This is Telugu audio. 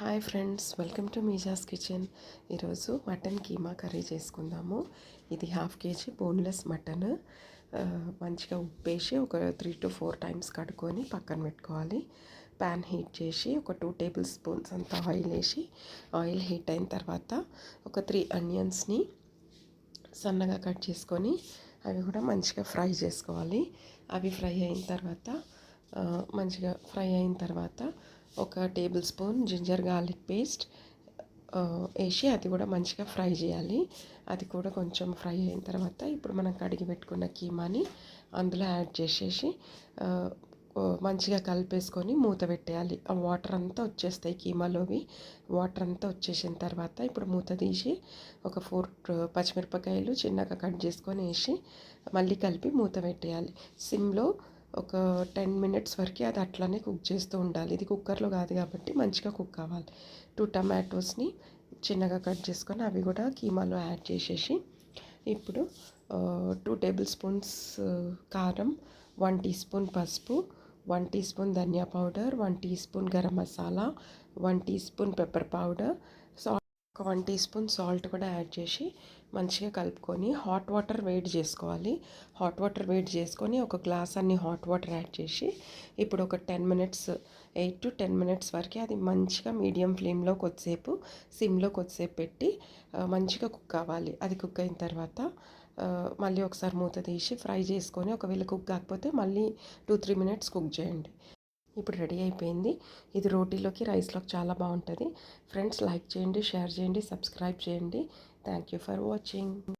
Hi friends, welcome to Meeja's kitchen. ఈరోజు మటన్ కీమా కర్రీ చేసుకుందాము. ఇది 1/2 kg బోన్లెస్ మటన్. మంచిగా ఉప్పేసి ఒక 3 to 4 టైమ్స్ కడుక్కొని పక్కన పెట్టుకోవాలి. ప్యాన్ హీట్ చేసి ఒక 2 టేబుల్ స్పూన్స్ అంత ఆయిల్ వేసి, ఆయిల్ హీట్ అయిన తర్వాత ఒక 3 ఆనియన్స్ని సన్నగా కట్ చేసుకొని అవి కూడా మంచిగా ఫ్రై చేసుకోవాలి. అవి ఫ్రై అయిన తర్వాత మంచిగా ఫ్రై అయిన తర్వాత ఒక tablespoon ginger garlic paste వేసి అది కూడా మంచిగా ఫ్రై చేయాలి. అది కూడా కొంచెం ఫ్రై అయిన తర్వాత ఇప్పుడు మనం కడిగి పెట్టుకున్న కీమాని అందులో యాడ్ చేసేసి మంచిగా కలిపేసుకొని మూత పెట్టేయాలి. ఆ వాటర్ అంతా వచ్చేస్తాయి కీమాలోవి. వాటర్ అంతా వచ్చేసిన తర్వాత ఇప్పుడు మూత తీసి ఒక 4 పచ్చిమిరపకాయలు చిన్నగా కట్ చేసుకొని వేసి మళ్ళీ కలిపి మూత పెట్టేయాలి. సిమ్లో ఒక 10 minutes వరకు అది అట్లనే కుక్ చేస్తూ ఉండాలి. ఇది కుక్కర్లో కాదు కాబట్టి మంచిగా కుక్ అవ్వాలి. 2 టమాటోస్ని చిన్నగా కట్ చేసుకొని అవి కూడా కీమాలో యాడ్ చేసేసి ఇప్పుడు 2 టేబుల్ స్పూన్స్ కారం, 1 టీ స్పూన్ పసుపు, 1 టీ స్పూన్ ధనియా powder, 1 teaspoon garam masala, 1 teaspoon pepper powder, ఒక 1 టీ స్పూన్ సాల్ట్ కూడా యాడ్ చేసి మంచిగా కలుపుకొని హాట్ వాటర్ వేడి చేసుకోవాలి. హాట్ వాటర్ వేడి చేసుకొని ఒక గ్లాస్ అన్ని హాట్ వాటర్ యాడ్ చేసి ఇప్పుడు ఒక 10 minutes, 8 to 10 minutes వరకు అది మంచిగా మీడియం ఫ్లేమ్లో కొద్దిసేపు, సిమ్లో కొద్దిసేపు పెట్టి మంచిగా కుక్ అవ్వాలి. అది కుక్ అయిన తర్వాత మళ్ళీ ఒకసారి మూత తీసి ఫ్రై చేసుకొని ఒకవేళ కుక్ కాకపోతే మళ్ళీ 2-3 minutes కుక్ చేయండి. ఇప్పుడు రెడీ అయిపోయింది. ఇది రోటీలోకి, రైస్లోకి చాలా బాగుంటుంది. ఫ్రెండ్స్, లైక్ చేయండి, షేర్ చేయండి, సబ్స్క్రైబ్ చేయండి. Thank you for watching.